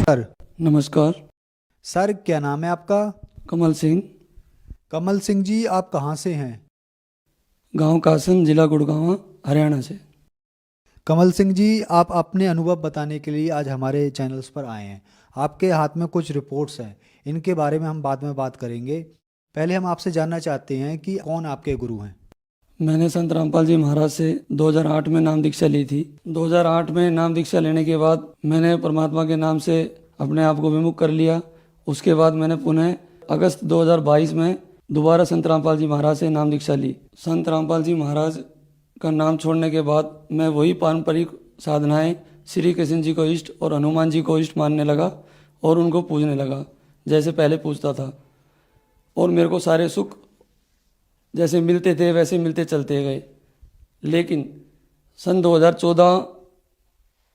Sir. नमस्कार। Sir क्या नाम है आपका? कमल सिंह, कमल सिंह जी, आप कहाँ से हैं? गांव कासन, जिला गुड़गांव, हरियाणा से। कमल सिंह जी, आप अपने अनुभव बताने के लिए आज हमारे चैनल्स पर आए हैं। आपके हाथ में कुछ रिपोर्ट्स हैं, इनके बारे में हम बाद में बात करेंगे। पहले हम आपसे जानना चाहते हैं कि कौन आपके गुरु हैं। मैंने संत रामपाल जी महाराज से 2008 में नाम दीक्षा ली थी। 2008 में नाम दीक्षा लेने के बाद मैंने परमात्मा के नाम से अपने आप को विमुख कर लिया। उसके बाद मैंने पुनः अगस्त 2022 में दोबारा संत रामपाल जी महाराज से नाम दीक्षा ली। संत रामपाल जी महाराज का नाम छोड़ने के बाद मैं वही पारंपरिक साधनाएं श्री कृष्ण जी को इष्ट और हनुमान जी को इष्ट मानने लगा और उनको पूजने लगा जैसे पहले पूजता था। और मेरे को सारे सुख जैसे मिलते थे वैसे मिलते चलते गए। लेकिन सन 2014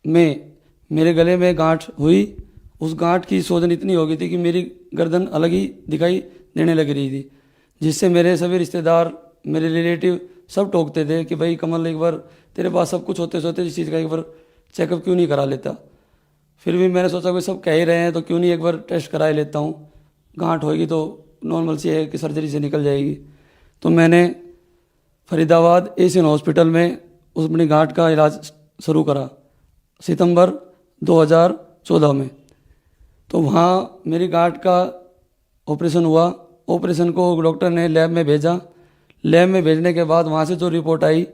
में मेरे गले में गांठ हुई। उस गांठ की सोजन इतनी हो गई थी कि मेरी गर्दन अलग ही दिखाई देने लग रही थी, जिससे मेरे सभी रिश्तेदार, मेरे रिलेटिव सब टोकते थे कि भाई कमल, एक बार तेरे पास सब कुछ होते सोते इस चीज़ का एक बार चेकअप क्यों नहीं करा लेता। फिर भी मैंने सोचा भाई सब कह ही रहे हैं तो क्यों नहीं एक बार टेस्ट करा ही लेता हूँ। गांठ होएगी तो नॉर्मल सी है कि सर्जरी से निकल जाएगी। तो मैंने फरीदाबाद एशियन हॉस्पिटल में उस अपनी गांठ का इलाज शुरू करा सितंबर 2014 में। तो वहाँ मेरी गांठ का ऑपरेशन हुआ। ऑपरेशन को डॉक्टर ने लैब में भेजा। लैब में भेजने के बाद वहाँ से जो रिपोर्ट आई,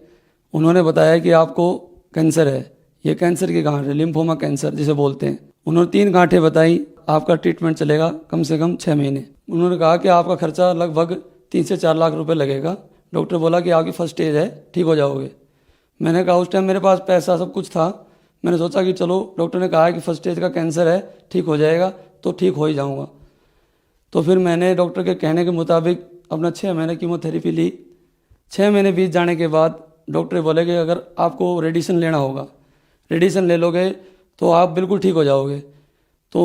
उन्होंने बताया कि आपको कैंसर है, ये कैंसर की गांठ है, लिम्फोमा कैंसर जिसे बोलते हैं। उन्होंने 3 गांठें बताई, आपका ट्रीटमेंट चलेगा कम से कम 6 महीने। उन्होंने कहा कि आपका खर्चा लगभग 3 से 4 लाख रुपए लगेगा। डॉक्टर बोला कि आपकी फर्स्ट स्टेज है, ठीक हो जाओगे। मैंने कहा, उस टाइम मेरे पास पैसा सब कुछ था। मैंने सोचा कि चलो, डॉक्टर ने कहा कि फर्स्ट स्टेज का कैंसर है, ठीक हो जाएगा तो ठीक हो ही जाऊँगा। तो फिर मैंने डॉक्टर के कहने के मुताबिक अपना 6 महीने कीमोथेरेपी ली। 6 महीने बीत जाने के बाद डॉक्टर बोले कि अगर आपको रेडिएशन लेना होगा, रेडिएशन ले लोगे तो आप बिल्कुल ठीक हो जाओगे। तो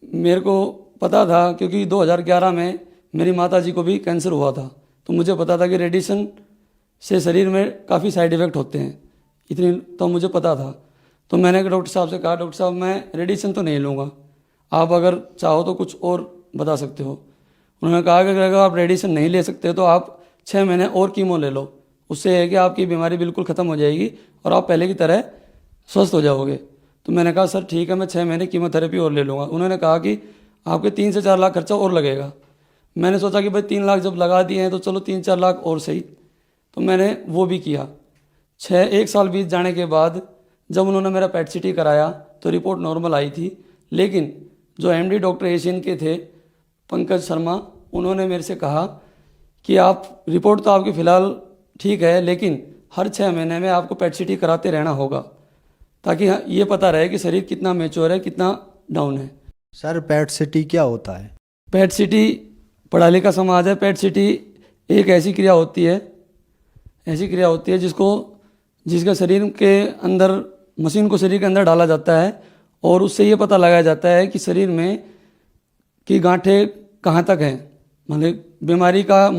मेरे को पता था, क्योंकि 2011 में मेरी माता जी को भी कैंसर हुआ था, तो मुझे पता था कि रेडिएशन से शरीर में काफ़ी साइड इफ़ेक्ट होते हैं, इतनी तो मुझे पता था। तो मैंने डॉक्टर साहब से कहा, डॉक्टर साहब मैं रेडिएशन तो नहीं लूँगा, आप अगर चाहो तो कुछ और बता सकते हो। उन्होंने कहा कि अगर आप रेडिएशन नहीं ले सकते तो आप 6 महीने और कीमो ले लो, उससे है कि आपकी बीमारी बिल्कुल ख़त्म हो जाएगी और आप पहले की तरह स्वस्थ हो जाओगे। तो मैंने कहा सर ठीक है, मैं 6 महीने कीमोथेरेपी और ले लूँगा। उन्होंने कहा कि आपके 3 से 4 लाख खर्चा और लगेगा। मैंने सोचा कि भाई 3 लाख जब लगा दिए हैं तो चलो 3-4 लाख और सही। तो मैंने वो भी किया। 1 साल बीत जाने के बाद जब उन्होंने मेरा पेट सीटी कराया तो रिपोर्ट नॉर्मल आई थी। लेकिन जो एमडी डॉक्टर एशियन के थे, पंकज शर्मा, उन्होंने मेरे से कहा कि आप रिपोर्ट तो आपकी फ़िलहाल ठीक है, लेकिन हर 6 महीने में आपको पेट सीटी कराते रहना होगा, ताकि ये पता रहे कि शरीर कितना मैच्योर है, कितना डाउन है। सर पेट सिटी क्या होता है? पेट सीटी पढ़ा लिखा समाज है। पेट सीटी एक ऐसी क्रिया होती है जिसका शरीर के अंदर, मशीन को शरीर के अंदर डाला जाता है और उससे ये पता लगाया जाता है कि शरीर में की गांठें कहाँ तक हैं, मतलब बीमारी का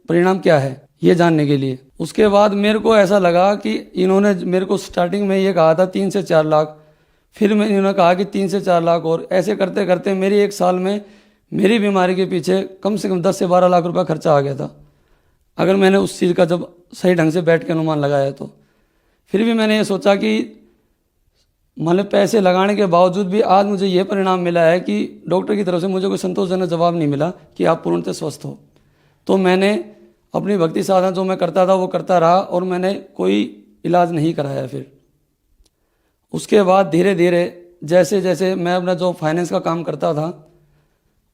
परिणाम क्या है, ये जानने के लिए। उसके बाद मेरे को ऐसा लगा कि इन्होंने मेरे को स्टार्टिंग में ये कहा था 3 से 4 लाख, फिर इन्होंने कहा कि 3 से 4 लाख, और ऐसे करते करते मेरी 1 साल में मेरी बीमारी के पीछे कम से कम 10 से 12 लाख रुपया खर्चा आ गया था, अगर मैंने उस चीज़ का जब सही ढंग से बैठ के अनुमान लगाया तो। फिर भी मैंने ये सोचा कि पैसे लगाने के बावजूद भी आज मुझे ये परिणाम मिला है कि डॉक्टर की तरफ से मुझे कोई संतोषजनक जवाब नहीं मिला कि आप पूर्णतः स्वस्थ हो। तो मैंने अपनी भक्ति साधना जो मैं करता था वो करता रहा और मैंने कोई इलाज नहीं कराया। फिर उसके बाद धीरे धीरे जैसे जैसे मैं अपना जो फाइनेंस का काम करता था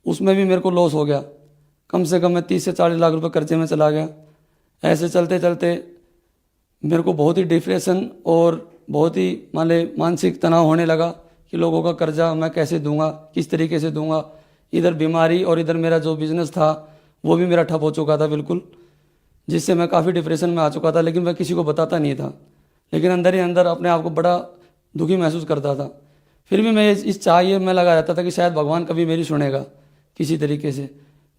उसमें भी मेरे को लॉस हो गया। कम से कम मैं 30 से 40 लाख रुपए कर्जे में चला गया। ऐसे चलते चलते मेरे को बहुत ही डिप्रेशन और बहुत ही मानसिक तनाव होने लगा कि लोगों का कर्जा मैं कैसे दूंगा, किस तरीके से दूंगा। इधर बीमारी और इधर मेरा जो बिज़नेस था वो भी मेरा ठप हो चुका था बिल्कुल, जिससे मैं काफ़ी डिप्रेशन में आ चुका था। लेकिन मैं किसी को बताता नहीं था, लेकिन अंदर ही अंदर अपने आप को बड़ा दुखी महसूस करता था। फिर भी मैं इस चाह ये मैं लगा रहता था कि शायद भगवान कभी मेरी सुनेगा किसी तरीके से।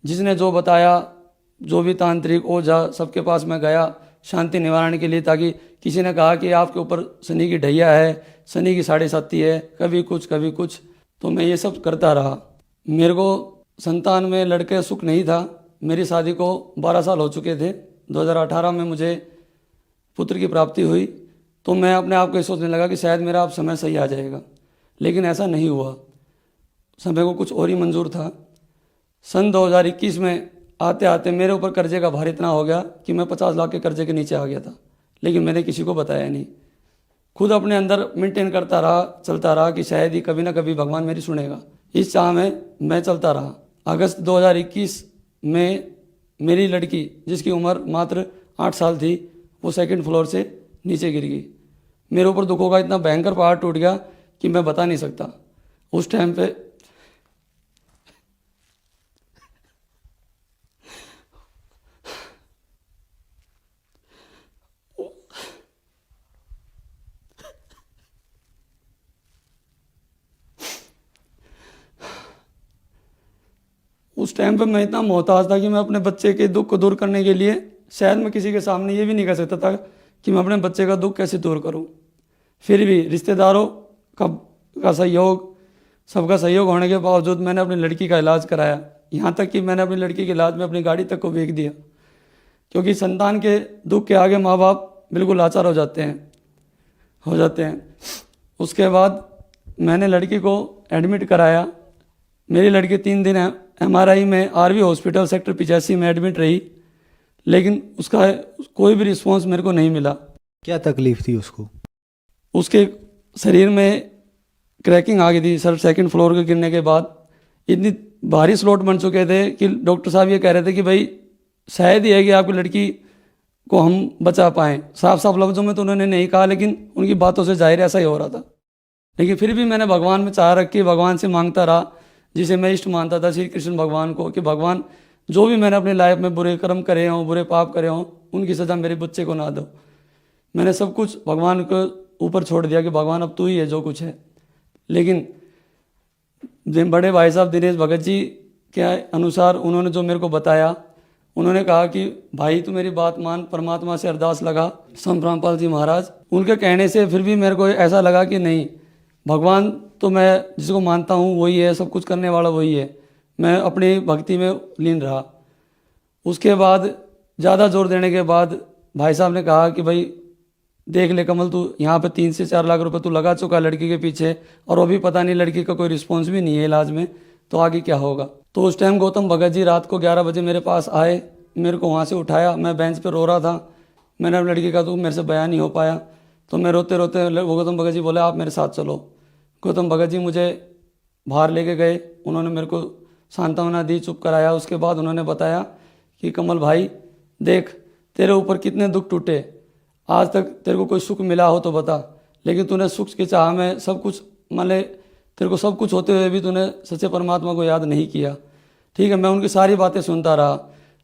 जिसने जो बताया, जो भी तांत्रिक ओझा, सबके पास मैं गया शांति निवारण के लिए, ताकि किसी ने कहा कि आपके ऊपर शनि की ढैया है, शनि की 7.5 है, कभी कुछ कभी कुछ। तो मैं ये सब करता रहा। मेरे को संतान में लड़के सुख नहीं था। मेरी शादी को 12 साल हो चुके थे। 2018 में मुझे पुत्र की प्राप्ति हुई, तो मैं अपने आप को ये सोचने लगा कि शायद मेरा अब समय सही आ जाएगा, लेकिन ऐसा नहीं हुआ। समय को कुछ और ही मंजूर था। सन 2021 में आते आते मेरे ऊपर कर्जे का भार इतना हो गया कि मैं 50 लाख के कर्जे के नीचे आ गया था, लेकिन मैंने किसी को बताया नहीं। खुद अपने अंदर मेंटेन करता रहा, चलता रहा कि शायद ही कभी ना कभी भगवान मेरी सुनेगा। इस चाह में मैं चलता रहा। अगस्त 2021 में मेरी लड़की, जिसकी उम्र मात्र 8 साल थी, वो सेकंड फ्लोर से नीचे गिर गई। मेरे ऊपर दुखों का इतना भयंकर पहाड़ टूट गया कि मैं बता नहीं सकता। उस टाइम पे मैं इतना मोहताज था कि मैं अपने बच्चे के दुख को दूर करने के लिए शायद मैं किसी के सामने ये भी नहीं कह सकता था कि मैं अपने बच्चे का दुख कैसे दूर करूं। फिर भी रिश्तेदारों का सहयोग, सबका सहयोग होने के बावजूद मैंने अपनी लड़की का इलाज कराया। यहाँ तक कि मैंने अपनी लड़की के इलाज में अपनी गाड़ी तक को बेच दिया, क्योंकि संतान के दुख के आगे माँ बाप बिल्कुल लाचार हो जाते हैं। उसके बाद मैंने लड़की को एडमिट कराया। मेरी लड़की 3 दिन MRI में RV हॉस्पिटल सेक्टर 85 में एडमिट रही, लेकिन उसका कोई भी रिस्पॉन्स मेरे को नहीं मिला। क्या तकलीफ थी उसको? उसके शरीर में क्रैकिंग आ गई थी सर। सेकंड फ्लोर के गिरने के बाद इतनी भारी स्लॉट बन चुके थे कि डॉक्टर साहब ये कह रहे थे कि भाई शायद ही है कि आपकी लड़की को हम बचा पाएँ। साफ साफ लफ्ज़ों में तो उन्होंने नहीं कहा, लेकिन उनकी बातों से जाहिर ऐसा ही हो रहा था। लेकिन फिर भी मैंने भगवान में चाह रखी, भगवान से मांगता रहा, जिसे मैं इष्ट मानता था श्री कृष्ण भगवान को, कि भगवान जो भी मैंने अपनी लाइफ में बुरे कर्म करे हों, बुरे पाप करे हों, उनकी सज़ा मेरे बच्चे को ना दो। मैंने सब कुछ भगवान के ऊपर छोड़ दिया कि भगवान अब तू ही है जो कुछ है। लेकिन बड़े भाई साहब दिनेश भगत जी के अनुसार उन्होंने जो मेरे को बताया, उन्होंने कहा कि भाई तू मेरी बात मान, परमात्मा से अरदास लगा। संत रामपाल जी महाराज, उनके कहने से फिर भी मेरे को ऐसा लगा कि नहीं, भगवान तो मैं जिसको मानता हूँ वही है, सब कुछ करने वाला वही है। मैं अपनी भक्ति में लीन रहा। उसके बाद ज़्यादा जोर देने के बाद भाई साहब ने कहा कि भाई देख ले कमल, तू यहाँ पे 3 से 4 लाख रुपए तू लगा चुका लड़की के पीछे, और अभी पता नहीं लड़की का कोई रिस्पॉन्स भी नहीं है इलाज में, तो आगे क्या होगा। तो उस टाइम गौतम भगत जी रात को 11 बजे मेरे पास आए, मेरे को वहाँ से उठाया। मैं बेंच पे रो रहा था। मैंने अपनी लड़की का तो मेरे से बयान नहीं हो पाया, तो मैं रोते रोते गौतम भगत जी बोले आप मेरे साथ चलो। गौतम भगत जी मुझे बाहर लेके गए। उन्होंने मेरे को सांत्वना दी, चुप कराया। उसके बाद उन्होंने बताया कि कमल भाई देख, तेरे ऊपर कितने दुख टूटे, आज तक तेरे को कोई सुख मिला हो तो बता, लेकिन तूने सुख की चाह में सब कुछ, मतलब तेरे को सब कुछ होते हुए भी तूने सच्चे परमात्मा को याद नहीं किया। ठीक है, मैं उनकी सारी बातें सुनता रहा,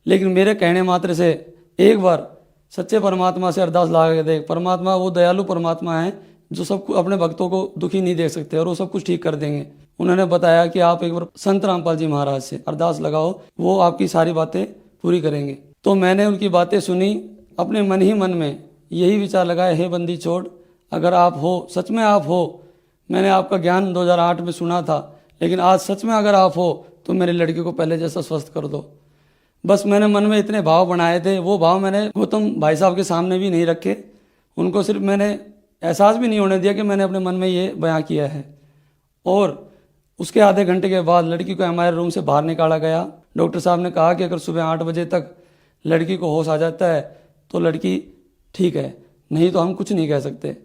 लेकिन मेरे कहने मात्र से एक बार सच्चे परमात्मा से अरदास ला के देख। परमात्मा वो दयालु परमात्मा है जो सब अपने भक्तों को दुखी नहीं देख सकते, और वो सब कुछ ठीक कर देंगे। उन्होंने बताया कि आप एक बार संत रामपाल जी महाराज से अरदास लगाओ, वो आपकी सारी बातें पूरी करेंगे। तो मैंने उनकी बातें सुनी। अपने मन ही मन में यही विचार लगाया, हे बंदी छोड़, अगर आप हो, सच में आप हो, मैंने आपका ज्ञान 2008 में सुना था, लेकिन आज सच में अगर आप हो तो मेरी लड़की को पहले जैसा स्वस्थ कर दो। बस मैंने मन में इतने भाव बनाए थे, वो भाव मैंने गौतम भाई साहब के सामने भी नहीं रखे। उनको सिर्फ मैंने एहसास भी नहीं होने दिया कि मैंने अपने मन में ये बयां किया है। और उसके आधे घंटे के बाद लड़की को हमारे रूम से बाहर निकाला गया। डॉक्टर साहब ने कहा कि अगर सुबह 8 बजे तक लड़की को होश आ जाता है तो लड़की ठीक है, नहीं तो हम कुछ नहीं कह सकते।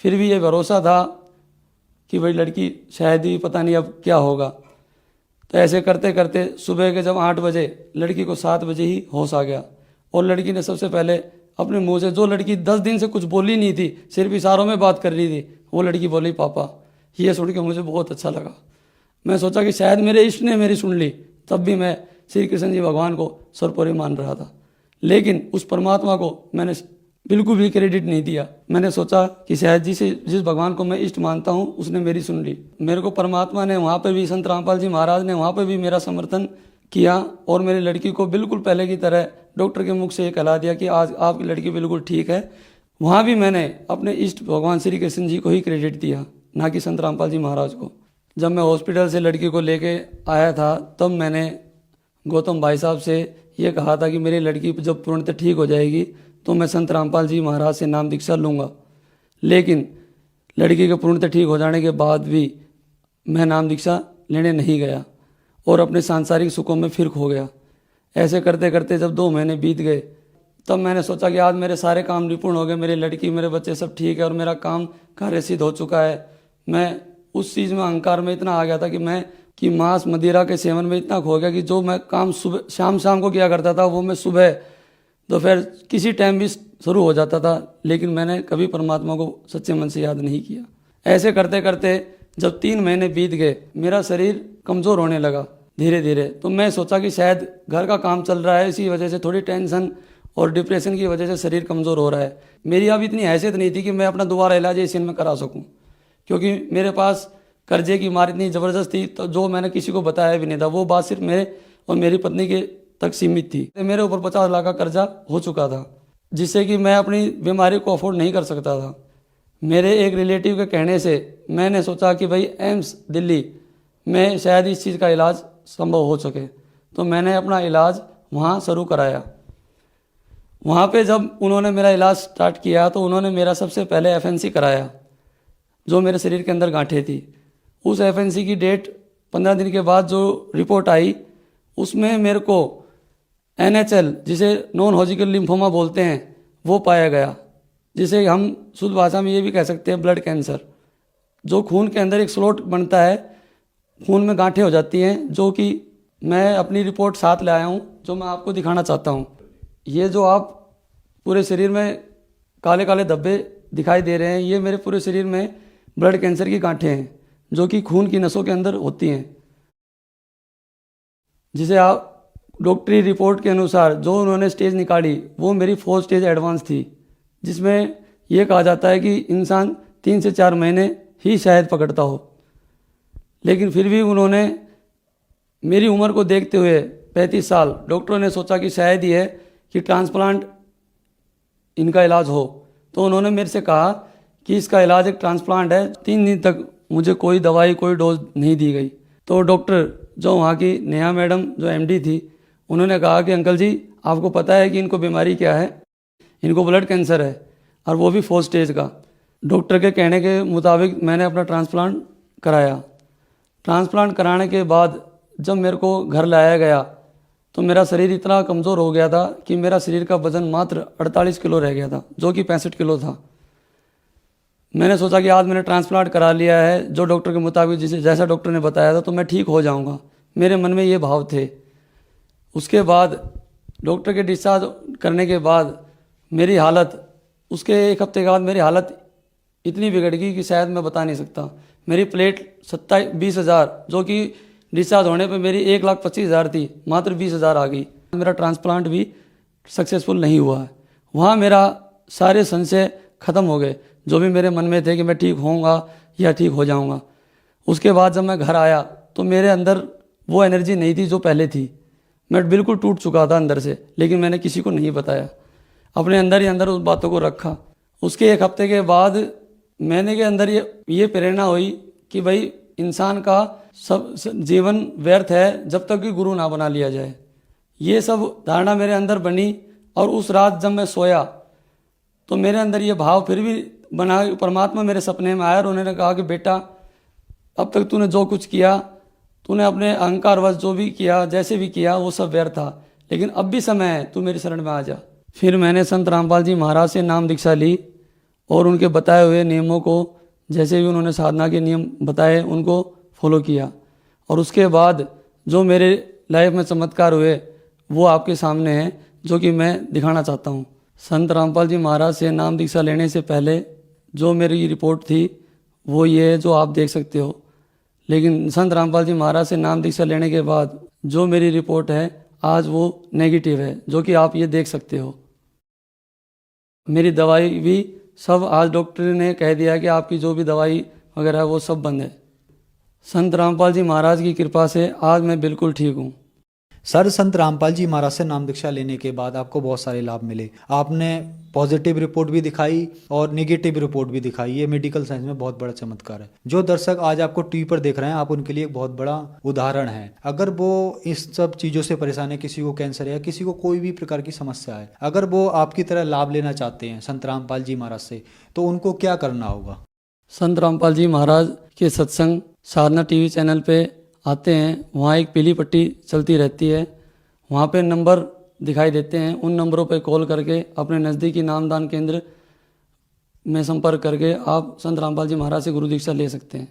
फिर भी ये भरोसा था कि भाई लड़की शायद ही, पता नहीं अब क्या होगा। तो ऐसे करते करते सुबह के जब 8 बजे, लड़की को 7 बजे ही होश आ गया। और लड़की ने सबसे पहले अपने मुंह से, जो लड़की 10 दिन से कुछ बोली नहीं थी, सिर्फ इशारों में बात कर रही थी, वो लड़की बोली पापा। ये सुन के मुझे बहुत अच्छा लगा। मैं सोचा कि शायद मेरे इष्ट ने मेरी सुन ली। तब भी मैं श्री कृष्ण जी भगवान को सर्वोपरि मान रहा था, लेकिन उस परमात्मा को मैंने बिल्कुल भी क्रेडिट नहीं दिया। मैंने सोचा कि शायद जिस भगवान को मैं इष्ट मानता हूँ उसने मेरी सुन ली। मेरे को परमात्मा ने वहाँ पर भी, संत रामपाल जी महाराज ने वहाँ पर भी मेरा समर्थन किया, और मेरी लड़की को बिल्कुल पहले की तरह डॉक्टर के मुख से ये कहला दिया कि आज आपकी लड़की बिल्कुल ठीक है। वहाँ भी मैंने अपने इष्ट भगवान श्री कृष्ण जी को ही क्रेडिट दिया, ना कि संत रामपाल जी महाराज को। जब मैं हॉस्पिटल से लड़की को लेके आया था तब मैंने गौतम भाई साहब से ये कहा था कि मेरी लड़की जब पूर्णतः ठीक हो जाएगी तो मैं संत रामपाल जी महाराज से नाम दीक्षा लूँगा। लेकिन लड़की के पूर्णतः ठीक हो जाने के बाद भी मैं नाम दीक्षा लेने नहीं गया और अपने सांसारिक सुखों में फिर खो गया। ऐसे करते करते जब 2 महीने बीत गए तब मैंने सोचा कि आज मेरे सारे काम निपुण हो गए, मेरी लड़की मेरे बच्चे सब ठीक है और मेरा काम कार्य सिद्ध हो चुका है। मैं उस चीज़ में अहंकार में इतना आ गया था कि मांस मदिरा के सेवन में इतना खो गया कि जो मैं काम सुबह शाम को किया करता था वो मैं सुबह दोपहर किसी टाइम भी शुरू हो जाता था, लेकिन मैंने कभी परमात्मा को सच्चे मन से याद नहीं किया। ऐसे करते करते जब 3 महीने बीत गए मेरा शरीर कमज़ोर होने लगा धीरे धीरे। तो मैं सोचा कि शायद घर का काम चल रहा है, इसी वजह से थोड़ी टेंशन और डिप्रेशन की वजह से शरीर कमज़ोर हो रहा है। मेरी अब इतनी हैसियत नहीं थी कि मैं अपना दोबारा इलाज एशियन में करा सकूं, क्योंकि मेरे पास कर्जे की मार इतनी ज़बरदस्त थी। तो जो मैंने किसी को बताया भी नहीं था, वो बात सिर्फ मेरे और मेरी पत्नी के तक सीमित थी। मेरे ऊपर 50 लाख का कर्जा हो चुका था, जिससे कि मैं अपनी बीमारी को अफोर्ड नहीं कर सकता था। मेरे एक रिलेटिव के कहने से मैंने सोचा कि भाई एम्स दिल्ली में शायद इस चीज़ का इलाज संभव हो सके, तो मैंने अपना इलाज वहाँ शुरू कराया। वहाँ पे जब उन्होंने मेरा इलाज स्टार्ट किया तो उन्होंने मेरा सबसे पहले एफएनसी कराया, जो मेरे शरीर के अंदर गांठें थी। उस एफएनसी की डेट 15 दिन के बाद जो रिपोर्ट आई उसमें मेरे को NHL, जिसे नॉन हॉजिकल लिम्फोमा बोलते हैं, वो पाया गया, जिसे हम शुद्ध भाषा में ये भी कह सकते हैं ब्लड कैंसर। जो खून के अंदर एक स्लॉट बनता है, खून में गांठें हो जाती हैं, जो कि मैं अपनी रिपोर्ट साथ ले आया हूँ, जो मैं आपको दिखाना चाहता हूँ। ये जो आप पूरे शरीर में काले काले धब्बे दिखाई दे रहे हैं, ये मेरे पूरे शरीर में ब्लड कैंसर की गांठें हैं, जो कि खून की नसों के अंदर होती हैं। जिसे आप डॉक्टरी रिपोर्ट के अनुसार जो उन्होंने स्टेज निकाली वो मेरी 4 स्टेज एडवांस थी, जिसमें यह कहा जाता है कि इंसान 3 से 4 महीने ही शायद पकड़ता हो। लेकिन फिर भी उन्होंने मेरी उम्र को देखते हुए 35 साल डॉक्टरों ने सोचा कि शायद ही है कि ट्रांसप्लांट इनका इलाज हो। तो उन्होंने मेरे से कहा कि इसका इलाज एक ट्रांसप्लांट है। 3 दिन तक मुझे कोई दवाई कोई डोज नहीं दी गई। तो डॉक्टर जो वहाँ की नेहा मैडम जो MD थी, उन्होंने कहा कि अंकल जी आपको पता है कि इनको बीमारी क्या है, इनको ब्लड कैंसर है और वो भी 4 स्टेज का। डॉक्टर के कहने के मुताबिक मैंने अपना ट्रांसप्लांट कराया। ट्रांसप्लांट कराने के बाद जब मेरे को घर लाया गया तो मेरा शरीर इतना कमज़ोर हो गया था कि मेरा शरीर का वज़न मात्र 48 किलो रह गया था, जो कि 65 किलो था। मैंने सोचा कि आज मैंने ट्रांसप्लांट करा लिया है जो डॉक्टर के मुताबिक जैसा डॉक्टर ने बताया था, तो मैं ठीक हो जाऊंगा। मेरे मन में ये भाव थे। उसके बाद डॉक्टर के डिस्चार्ज करने के बाद मेरी हालत, उसके 1 हफ्ते के बाद मेरी हालत इतनी बिगड़ गई कि शायद मैं बता नहीं सकता। मेरी प्लेट 20,000 जो कि डिस्चार्ज होने पे मेरी 1,25,000 थी, मात्र 20,000 आ गई। मेरा ट्रांसप्लांट भी सक्सेसफुल नहीं हुआ है। वहाँ मेरा सारे संशय ख़त्म हो गए, जो भी मेरे मन में थे कि मैं ठीक होऊंगा या ठीक हो जाऊंगा। उसके बाद जब मैं घर आया तो मेरे अंदर वो एनर्जी नहीं थी जो पहले थी। मैं बिल्कुल टूट चुका था अंदर से, लेकिन मैंने किसी को नहीं बताया, अपने अंदर ही अंदर उस बातों को रखा। उसके 1 हफ्ते के बाद मैंने के अंदर ये प्रेरणा हुई कि भाई इंसान का सब जीवन व्यर्थ है जब तक कि गुरु ना बना लिया जाए। ये सब धारणा मेरे अंदर बनी और उस रात जब मैं सोया तो मेरे अंदर ये भाव फिर भी बना। परमात्मा मेरे सपने में आया और उन्होंने कहा कि बेटा अब तक तूने जो कुछ किया, तूने अपने अहंकारवश जो भी किया, जैसे भी किया, वो सब व्यर्थ था, लेकिन अब भी समय है, तू मेरी शरण में आ जा। फिर मैंने संत रामपाल जी महाराज से नाम दीक्षा ली और उनके बताए हुए नियमों को, जैसे भी उन्होंने साधना के नियम बताए, उनको फॉलो किया। और उसके बाद जो मेरे लाइफ में चमत्कार हुए वो आपके सामने हैं, जो कि मैं दिखाना चाहता हूँ। संत रामपाल जी महाराज से नाम दीक्षा लेने से पहले जो मेरी रिपोर्ट थी वो ये है जो आप देख सकते हो। लेकिन संत रामपाल जी महाराज से नाम दीक्षा लेने के बाद जो मेरी रिपोर्ट है आज वो नेगेटिव है, जो कि आप ये देख सकते हो। मेरी दवाई भी सब आज डॉक्टर ने कह दिया कि आपकी जो भी दवाई वगैरह है वो सब बंद है। संत रामपाल जी महाराज की कृपा से आज मैं बिल्कुल ठीक हूँ। सर, संत रामपाल जी महाराज से नाम दीक्षा लेने के बाद आपको बहुत सारे लाभ मिले। आपने पॉजिटिव रिपोर्ट भी दिखाई और नेगेटिव रिपोर्ट भी दिखाई। ये मेडिकल साइंस में बहुत बड़ा चमत्कार है। जो दर्शक आज आपको टीवी पर देख रहे हैं, आप उनके लिए एक बहुत बड़ा उदाहरण है। अगर वो इस सब चीज़ों से परेशान है, किसी को कैंसर है या किसी को कोई भी प्रकार की समस्या है, अगर वो आपकी तरह लाभ लेना चाहते हैं संत रामपाल जी महाराज से, तो उनको क्या करना होगा? संत रामपाल जी महाराज के सत्संग साधना टीवी चैनल पे आते हैं। वहाँ एक पीली पट्टी चलती रहती है, वहाँ पे नंबर दिखाई देते हैं। उन नंबरों पे कॉल करके अपने नज़दीकी नामदान केंद्र में संपर्क करके आप संत रामपाल जी महाराज से गुरु दीक्षा ले सकते हैं।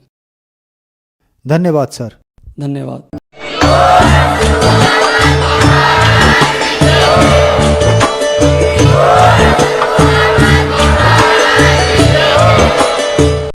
धन्यवाद सर। धन्यवाद।